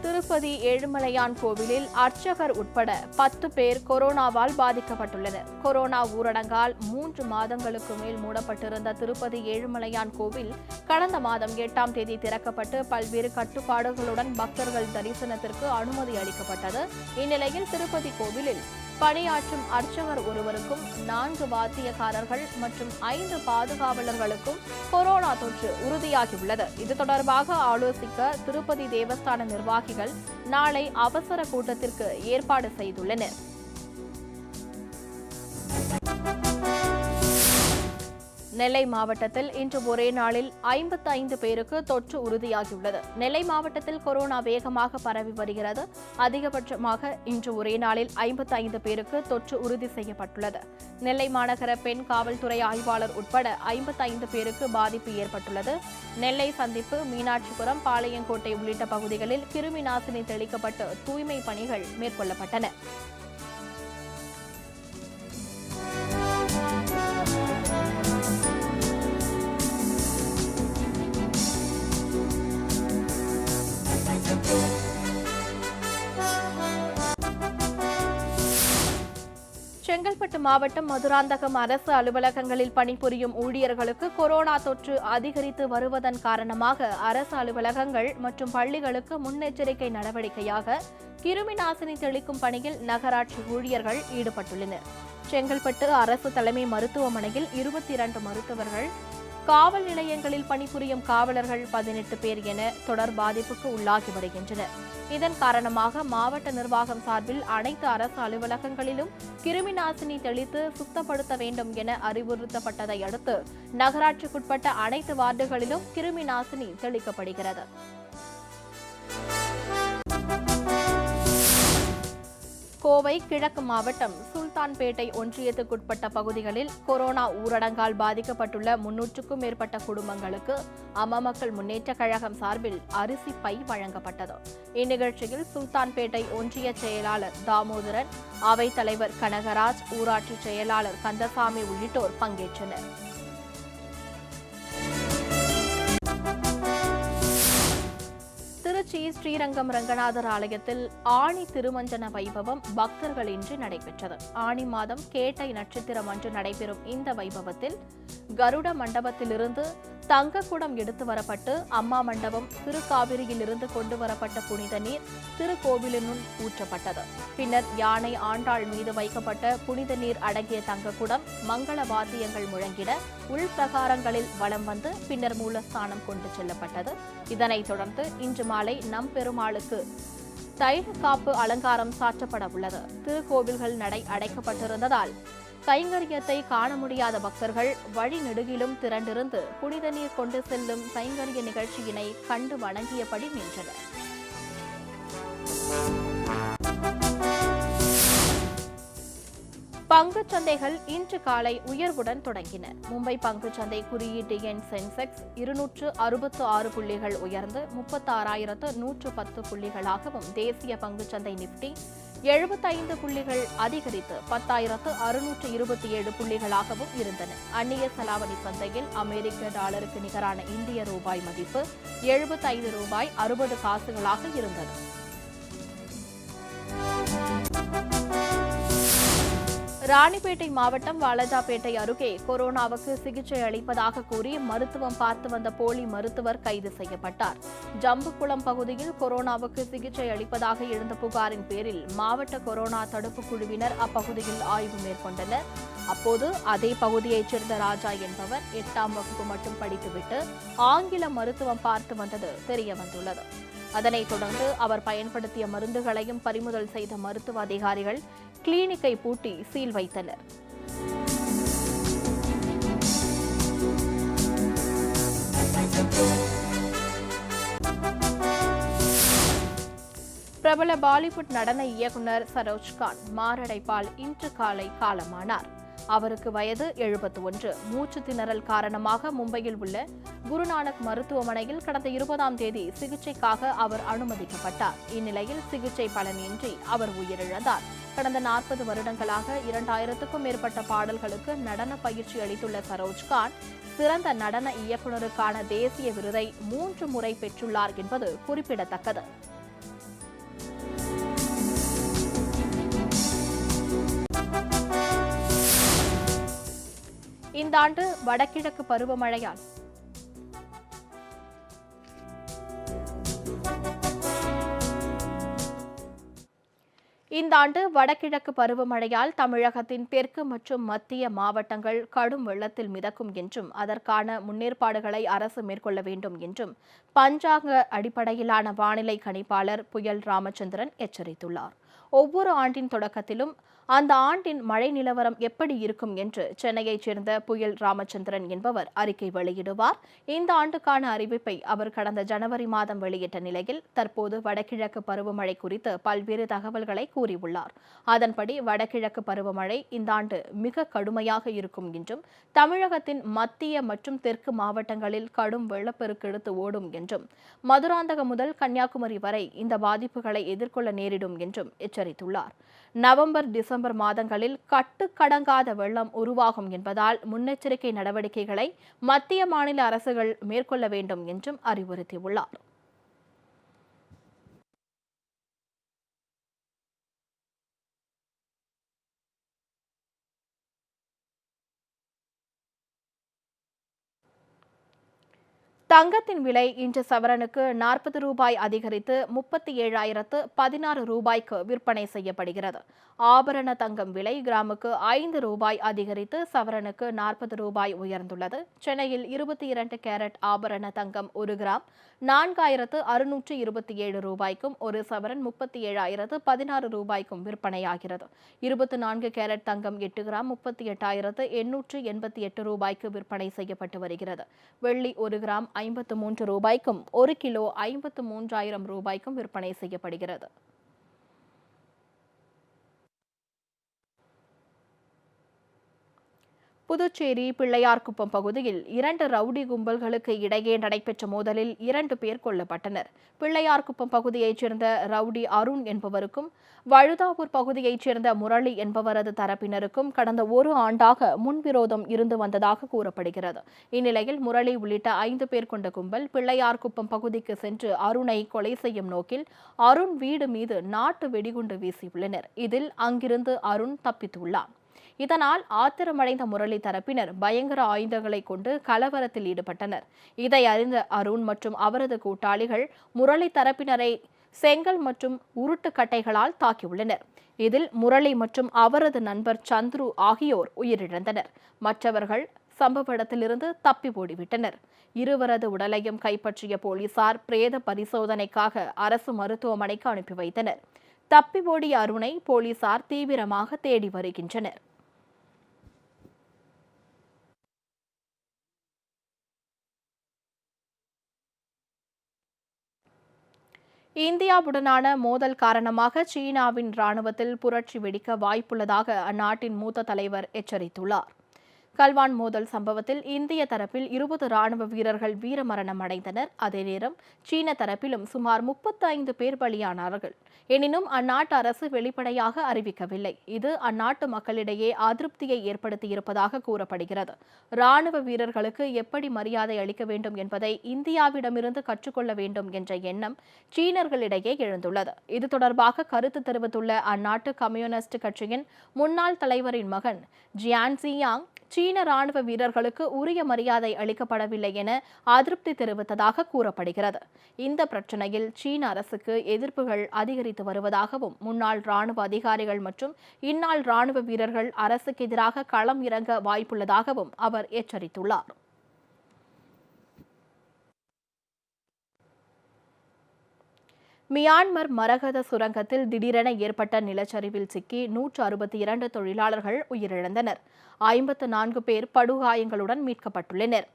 திருப்பதி ஏழுமலையான் கோவிலில் அர்ச்சகர் உட்பட 10 பேர் கொரோனாவால் பாதிக்கப்பட்டுள்ளனர். கொரோனா ஊரடங்கால் 3 மாதங்களுக்கு மேல் மூடப்பட்டிருந்த திருப்பதி ஏழுமலையான் கோவில் கடந்த மாதம் 8ஆம் தேதி திறக்கப்பட்டு பல்வேறு கட்டுப்பாடுகளுடன் பக்தர்கள் தரிசனத்திற்கு அனுமதி அளிக்கப்பட்டது. இந்நிலையில் திருப்பதி கோவிலில் பணியாற்றும் அர்ச்சகர் ஒருவருக்கும் 4 வாத்தியக்காரர்கள் மற்றும் 5 பாதுகாவலர்களுக்கும் கொரோனா தொற்று உறுதியாகியுள்ளது. இது தொடர்பாக ஆலோசிக்க திருப்பதி தேவஸ்தான நிர்வாகிகள் நாளை அவசர கூட்டத்திற்கு ஏற்பாடு செய்துள்ளனர். நெல்லை மாவட்டத்தில் இன்று ஒரே நாளில் 55 பேருக்கு தொற்று உறுதியாகியுள்ளது. நெல்லை மாவட்டத்தில் கொரோனா வேகமாக பரவி வருகிறது. அதிகபட்சமாக இன்று ஒரே நாளில் 55 பேருக்கு தொற்று உறுதி செய்யப்பட்டுள்ளது. நெல்லை மாநகர பெண் காவல்துறை ஆய்வாளர் உட்பட 55 பேருக்கு பாதிப்பு ஏற்பட்டுள்ளது. நெல்லை சந்திப்பு, மீனாட்சிபுரம், பாளையங்கோட்டை உள்ளிட்ட பகுதிகளில் கிருமி நாசினி தெளிக்கப்பட்டு தூய்மை பணிகள் மேற்கொள்ளப்பட்டன. செங்கல்பட்டு மாவட்டம் மதுராந்தகம் அரசு அலுவலகங்களில் பணிபுரியும் ஊழியர்களுக்கு கொரோனா தொற்று அதிகரித்து வருவதன் காரணமாக அரசு அலுவலகங்கள் மற்றும் பள்ளிகளுக்கு முன்னெச்சரிக்கை நடவடிக்கையாக கிருமி நாசினி தெளிக்கும் பணியில் நகராட்சி ஊழியர்கள் ஈடுபட்டுள்ளனர். செங்கல்பட்டு அரசு தலைமை மருத்துவமனையில் 22 மருத்துவர்கள் காவல் நிலையங்களில் பணிபுரியும் காவலர்கள் 18 பேர் என தொடர் பாதிப்புக்கு உள்ளாகி வருகின்றனர். இதன் காரணமாக மாவட்ட நிர்வாகம் சார்பில் அனைத்து அரசு அலுவலகங்களிலும் கிருமி நாசினி தெளித்து சுத்தப்படுத்த வேண்டும் என அறிவுறுத்தப்பட்டதை அடுத்து நகராட்சிக்குட்பட்ட அனைத்து வார்டுகளிலும் கிருமி நாசினி தெளிக்கப்படுகிறது. கோவை கிழக்கு மாவட்டம் சுல்தான்பேட்டை ஒன்றியத்துக்குட்பட்ட பகுதிகளில் கொரோனா ஊரடங்கால் பாதிக்கப்பட்டுள்ள 300க்கும் மேற்பட்ட குடும்பங்களுக்கு அம்மா மக்கள் முன்னேற்றக் கழகம் சார்பில் அரிசி பை வழங்கப்பட்டது. இந்நிகழ்ச்சியில் சுல்தான்பேட்டை ஒன்றிய செயலாளர் தாமோதரன், அவைத் தலைவர் கனகராஜ், ஊராட்சி செயலாளர் கந்தசாமி உள்ளிட்டோர் பங்கேற்றனர். திருச்சி ஸ்ரீரங்கம் ரங்கநாதர் ஆலயத்தில் ஆணி திருமஞ்சன வைபவம் பக்தர்களின்றி நடைபெற்றது. ஆணி மாதம் கேட்டை நட்சத்திரம் அன்று நடைபெறும் இந்த வைபவத்தில் கருட மண்டபத்திலிருந்து தங்கக்குடம் எடுத்து வரப்பட்டு அம்மா மண்டபம் திருக்காவிரியிலிருந்து கொண்டு வரப்பட்ட புனித நீர் திருக்கோவிலினுள் ஊற்றப்பட்டது. பின்னர் யானை ஆண்டாள் மீது வைக்கப்பட்ட புனித நீர் அடங்கிய தங்கக்குடம் மங்கள வாத்தியங்கள் முழங்கிட உள்பிரகாரங்களில் வலம் வந்து பின்னர் மூலஸ்தானம் கொண்டு செல்லப்பட்டது. இதனைத் தொடர்ந்து இன்று மாலை நம்பெருமாளுக்கு தைல காப்பு அலங்காரம் சாற்றப்பட உள்ளது. திருக்கோவில்கள் நடை அடைக்கப்பட்டிருந்ததால் கைங்கரியத்தை காண முடியாத பக்தர்கள் வழி நெடுகிலும் திரண்டிருந்து புனித நீர் கொண்டு செல்லும் கைங்கரிய நிகழ்ச்சியினை கண்டு வணங்கியபடி நின்றனர். பங்குச் சந்தைகள் இன்று காலை உயர்வுடன் தொடங்கின. மும்பை பங்குச் சந்தை குறியீட்டு எண் சென்செக்ஸ் 266 புள்ளிகள் உயர்ந்து 36,110 புள்ளிகளாகவும், தேசிய பங்குச்சந்தை நிப்டி 75 புள்ளிகள் அதிகரித்து 10,627 புள்ளிகளாகவும் இருந்தன. அந்நிய செலாவணி சந்தையில் அமெரிக்க டாலருக்கு நிகரான இந்திய ரூபாய் மதிப்பு 75 ரூபாய் 60 காசுகளாக இருந்தது. ராணிப்பேட்டை மாவட்டம் வாலஜாபேட்டை அருகே கொரோனாவுக்கு சிகிச்சை அளிப்பதாக கூறி மருத்துவம் பார்த்து வந்த போலி மருத்துவர் கைது செய்யப்பட்டார். ஜம்புக்குளம் பகுதியில் கொரோனாவுக்கு சிகிச்சை அளிப்பதாக எழுந்த புகாரின் பேரில் மாவட்ட கொரோனா தடுப்பு குழுவினர் அப்பகுதியில் ஆய்வு மேற்கொண்டனர். அப்போது அதே பகுதியைச் சேர்ந்த ராஜா என்பவர் 8ஆம் வகுப்பு மட்டும் படித்துவிட்டு ஆங்கில மருத்துவம் பார்த்து வந்தது தெரியவந்துள்ளது. அதனைத் தொடர்ந்து அவர் பயன்படுத்திய மருந்துகளையும் பறிமுதல் செய்த மருத்துவ அதிகாரிகள் கிளினிக்கை பூட்டி சீல் வைத்தனர். பிரபல பாலிவுட் நடன இயக்குநர் சரோஜ்கான் மாரடைப்பால் இன்று காலை காலமானார். அவருக்கு வயது 71. மூச்சு திணறல் காரணமாக மும்பையில் உள்ள குருநானக் மருத்துவமனையில் கடந்த 20ஆம் தேதி சிகிச்சைக்காக அவர் அனுமதிக்கப்பட்டார். இந்நிலையில் சிகிச்சை பலனின்றி அவர் உயிரிழந்தார். கடந்த 40 வருடங்களாக 2000க்கும் மேற்பட்ட பாடல்களுக்கு நடன பயிற்சி அளித்துள்ள சரோஜ்கான் சிறந்த நடன இயக்குநருக்கான தேசிய விருதை 3 முறை பெற்றுள்ளார் என்பது குறிப்பிடத்தக்கது. இந்த ஆண்டு வடகிழக்கு பருவமழையால் தமிழகத்தின் தெற்கு மற்றும் மத்திய மாவட்டங்கள் கடும் வெள்ளத்தில் மிதக்கும் என்றும் அதற்கான முன்னேற்பாடுகளை அரசு மேற்கொள்ள வேண்டும் என்றும் பஞ்சாங்க அடிப்படையிலான வானிலை கணிப்பாளர் புயல் ராமச்சந்திரன் எச்சரித்துள்ளார். ஒவ்வொரு ஆண்டின் தொடக்கத்திலும் அந்த ஆண்டின் மழை நிலவரம் எப்படி இருக்கும் என்று சென்னையைச் சேர்ந்த புயல் ராமச்சந்திரன் என்பவர் அறிக்கை வெளியிடுவார். இந்த ஆண்டுக்கான அறிவிப்பை அவர் கடந்த ஜனவரி மாதம் வெளியிட்ட நிலையில் தற்போது வடகிழக்கு பருவமழை குறித்து பல்வேறு தகவல்களை கூறியுள்ளார். அதன்படி வடகிழக்கு பருவமழை இந்த ஆண்டு மிக கடுமையாக இருக்கும் என்றும் தமிழகத்தின் மத்திய மற்றும் தெற்கு மாவட்டங்களில் கடும் வெள்ளப்பெருக்கெடுத்து ஓடும் என்றும் மதுராந்தகம் முதல் கன்னியாகுமரி வரை இந்த பாதிப்புகளை எதிர்கொள்ள நேரிடும் என்றும் எச்சரித்துள்ளார். நவம்பர், டிசம்பர் மாதங்களில் கட்டுக்கடங்காத வெள்ளம் உருவாகும் என்பதால் முன்னெச்சரிக்கை நடவடிக்கைகளை மத்திய மாநில அரசுகள் மேற்கொள்ள வேண்டும் என்றும் அறிவுறுத்தியுள்ளார். தங்கத்தின் விலை இன்று சவரனுக்கு 40 ரூபாய் அதிகரித்து 37,016 ரூபாய்க்கு விற்பனை செய்யப்படுகிறது. ஆபரண தங்கம் விலை கிராமுக்கு 5 ரூபாய் அதிகரித்து சவரனுக்கு 40 ரூபாய் உயர்ந்துள்ளது. சென்னையில் 22 கேரட் ஆபரண தங்கம் 1 கிராம் 4,627 ரூபாய்க்கும், ஒரு சவரன் 37,016 ரூபாய்க்கும் விற்பனையாகிறது. 24 கேரட் தங்கம் 8 கிராம் 38,888 ரூபாய்க்கு விற்பனை செய்யப்பட்டு வருகிறது. வெள்ளி 1 கிராம் 53 ரூபாய்க்கும், 1 கிலோ 53,000 ரூபாய்க்கும் விற்பனை செய்யப்படுகிறது. புதுச்சேரி பிள்ளையார்குப்பம் பகுதியில் 2 ரவுடி கும்பல்களுக்கு இடையே நடைபெற்ற மோதலில் 2 பேர் கொல்லப்பட்டனர். பிள்ளையார்குப்பம் பகுதியைச் சேர்ந்த ரவுடி அருண் என்பவருக்கும், வழுதாவூர் பகுதியைச் சேர்ந்த முரளி என்பவரது தரப்பினருக்கும் கடந்த 1 ஆண்டாக முன்விரோதம் இருந்து வந்ததாக கூறப்படுகிறது. இந்நிலையில் முரளி உள்ளிட்ட 5 பேர் கொண்ட கும்பல் பிள்ளையார்குப்பம் பகுதிக்கு சென்று அருணை கொலை செய்யும் நோக்கில் அருண் வீடு மீது நாட்டு வெடிகுண்டு வீசியுள்ளனர். இதில் அங்கிருந்து அருண் தப்பித்துள்ளார். இதனால் ஆத்திரமடைந்த முரளி தரப்பினர் பயங்கர ஆயுதங்களை கொண்டு கலவரத்தில் ஈடுபட்டனர். இதை அறிந்த அருண் மற்றும் அவரது கூட்டாளிகள் முரளி தரப்பினரை செங்கல் மற்றும் உருட்டுக்கட்டைகளால் தாக்கியுள்ளனர். இதில் முரளி மற்றும் அவரது நண்பர் சந்துரு ஆகியோர் உயிரிழந்தனர். மற்றவர்கள் சம்பவ இடத்திலிருந்து தப்பி ஓடிவிட்டனர். இருவரது உடலையும் கைப்பற்றிய போலீசார் பிரேத பரிசோதனைக்காக அரசு மருத்துவமனைக்கு அனுப்பி வைத்தனர். தப்பி ஓடிய அருணை போலீசார் தீவிரமாக தேடி வருகின்றனர். இந்தியாவுடனான மோதல் காரணமாக சீனாவின் ராணுவத்தில் புரட்சி வெடிக்க வாய்ப்புள்ளதாக அந்நாட்டின் மூத்த தலைவர் எச்சரித்துள்ளார். கல்வான் மோதல் சம்பவத்தில் இந்திய தரப்பில் 20 ராணுவ வீரர்கள் வீரமரணம் அடைந்தனர். அதே நேரம் சீன தரப்பிலும் சுமார் 35 பேர் பலியானார்கள். எனினும் அந்நாட்டு அரசு வெளிப்படையாக அறிவிக்கவில்லை. இது அந்நாட்டு மக்களிடையே அதிருப்தியை ஏற்படுத்தியிருப்பதாக கூறப்படுகிறது. ராணுவ வீரர்களுக்கு எப்படி மரியாதை அளிக்க வேண்டும் என்பதை இந்தியாவிடமிருந்து கற்றுக்கொள்ள வேண்டும் என்ற எண்ணம் சீனர்களிடையே எழுந்துள்ளது. இது தொடர்பாக கருத்து தெரிவித்துள்ள அந்நாட்டு கம்யூனிஸ்ட் கட்சியின் முன்னாள் தலைவரின் மகன் ஜியான்சியாங் சீன ராணுவ வீரர்களுக்கு உரிய மரியாதை அளிக்கப்படவில்லை என அதிருப்தி தெரிவித்ததாக கூறப்படுகிறது. இந்த பிரச்சினையில் சீன அரசுக்கு எதிர்ப்புகள் அதிகரித்து வருவதாகவும், முன்னாள் ராணுவ அதிகாரிகள் மற்றும் இந்நாள் ராணுவ வீரர்கள் அரசுக்கு எதிராக களம் இறங்க வாய்ப்புள்ளதாகவும் அவர் எச்சரித்துள்ளார். மியான்மர் மரகத சுரங்கத்தில் திடீரென ஏற்பட்ட நிலச்சரிவில் சிக்கி 162 தொழிலாளர்கள் உயிரிழந்தனர். 54 பேர் படுகாயங்களுடன் மீட்கப்பட்டுள்ளனர்.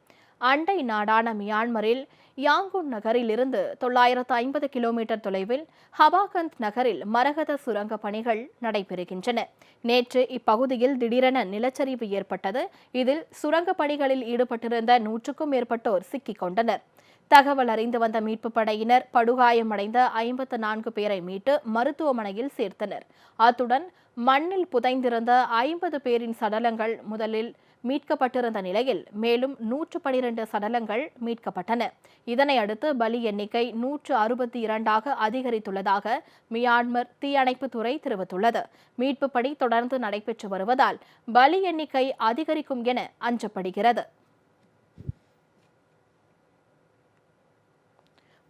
அண்டை நாடான மியான்மரில் யாங்கூன் நகரிலிருந்து 950 கிலோமீட்டர் தொலைவில் ஹபாகந்த் நகரில் மரகத சுரங்க பணிகள் நடைபெறுகின்றன. நேற்று இப்பகுதியில் திடீரென நிலச்சரிவு ஏற்பட்டது. இதில் சுரங்க பணிகளில் ஈடுபட்டிருந்த 100க்கும் மேற்பட்டோர் சிக்கிக் கொண்டனர். தகவல் அறிந்து வந்த மீட்புப் படையினர் படுகாயமடைந்த 54 பேரை மீட்டு மருத்துவமனையில் சேர்த்தனர். அத்துடன் மண்ணில் புதைந்திருந்த 50 பேரின் சடலங்கள் முதலில் மீட்கப்பட்டிருந்த நிலையில் மேலும் 112 சடலங்கள் மீட்கப்பட்டன. இதனையடுத்து பலி எண்ணிக்கை 162ஆக அதிகரித்துள்ளதாக மியான்மர் தீயணைப்புத்துறை தெரிவித்துள்ளது. மீட்புப் பணி தொடர்ந்து நடைபெற்று வருவதால் பலி எண்ணிக்கை அதிகரிக்கும் என அஞ்சப்படுகிறது.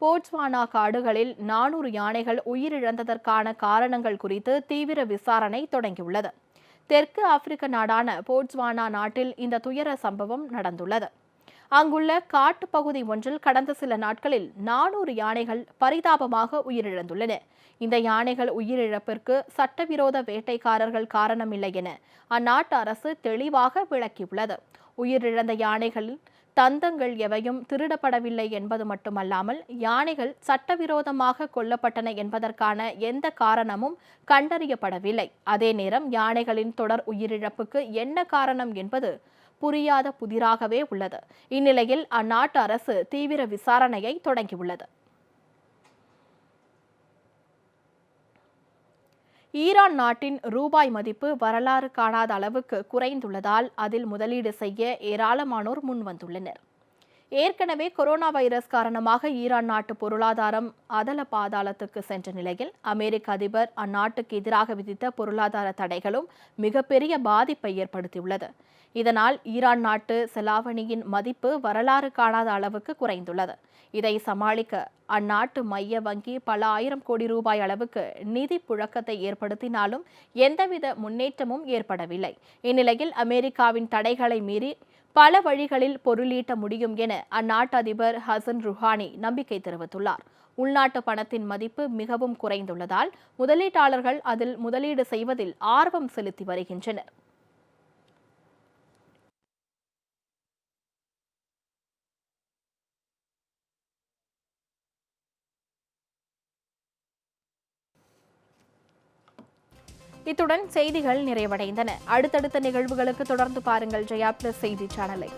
போட்ஸ்வானா காடுகளில் 400 யானைகள் உயிரிழந்ததற்கான காரணங்கள் குறித்து தீவிர விசாரணை தொடங்கியுள்ளது. தெற்கு ஆப்பிரிக்க நாடான போட்ஸ்வானா நாட்டில் இந்த துயர சம்பவம் நடந்துள்ளது. அங்குள்ள காட்டுப்பகுதி ஒன்றில் கடந்த சில நாட்களில் 400 யானைகள் பரிதாபமாக உயிரிழந்துள்ளன. இந்த யானைகள் உயிரிழப்பிற்கு சட்டவிரோத வேட்டைக்காரர்கள் காரணமில்லை என அந்நாட்டு அரசு தெளிவாக விளக்கியுள்ளது. உயிரிழந்த யானைகளில் தந்தங்கள் எவையும் திருடப்படவில்லை என்பது மட்டுமல்லாமல் யானைகள் சட்டவிரோதமாக கொல்லப்பட்டன என்பதற்கான எந்த காரணமும் கண்டறியப்படவில்லை. அதே நேரம் யானைகளின் தொடர் உயிரிழப்புக்கு என்ன காரணம் என்பது புரியாத புதிராகவே உள்ளது. இந்நிலையில் அந்நாட்டு அரசு தீவிர விசாரணையை தொடங்கியுள்ளது. ஈரான் நாட்டின் ரூபாய் மதிப்பு வரலாறு காணாத அளவுக்கு குறைந்துள்ளதால் அதில் முதலீடு செய்ய ஏராளமானோர் முன்வந்துள்ளனர். ஏற்கனவே கொரோனா வைரஸ் காரணமாக ஈரான் நாட்டு பொருளாதாரம் அதல பாதாளத்துக்கு சென்ற நிலையில் அமெரிக்க அதிபர் அந்நாட்டுக்கு எதிராக விதித்த பொருளாதார தடைகளும் மிகப்பெரிய பாதிப்பை ஏற்படுத்தியுள்ளது. இதனால் ஈரான் நாட்டு செலாவணியின் மதிப்பு வரலாறு காணாத அளவுக்கு குறைந்துள்ளது. இதை சமாளிக்க அந்நாட்டு மைய வங்கி பல ஆயிரம் கோடி ரூபாய் அளவுக்கு நிதி புழக்கத்தை ஏற்படுத்தினாலும் எந்தவித முன்னேற்றமும் ஏற்படவில்லை. இந்நிலையில் அமெரிக்காவின் தடைகளை மீறி பல வழிகளில் பொருளீட்ட முடியும் என அந்நாட்டு அதிபர் ஹசன் ருஹானி நம்பிக்கை தெரிவித்துள்ளார். உள்நாட்டு பணத்தின் மதிப்பு மிகவும் குறைந்துள்ளதால் முதலீட்டாளர்கள் அதில் முதலீடு செய்வதில் ஆர்வம் செலுத்தி வருகின்றனர். இத்துடன் செய்திகள் நிறைவடைந்தன. அடுத்தடுத்த நிகழ்வுகளுக்கு தொடர்ந்து பாருங்கள் ஜெயா பிளஸ் செய்தி சேனலை.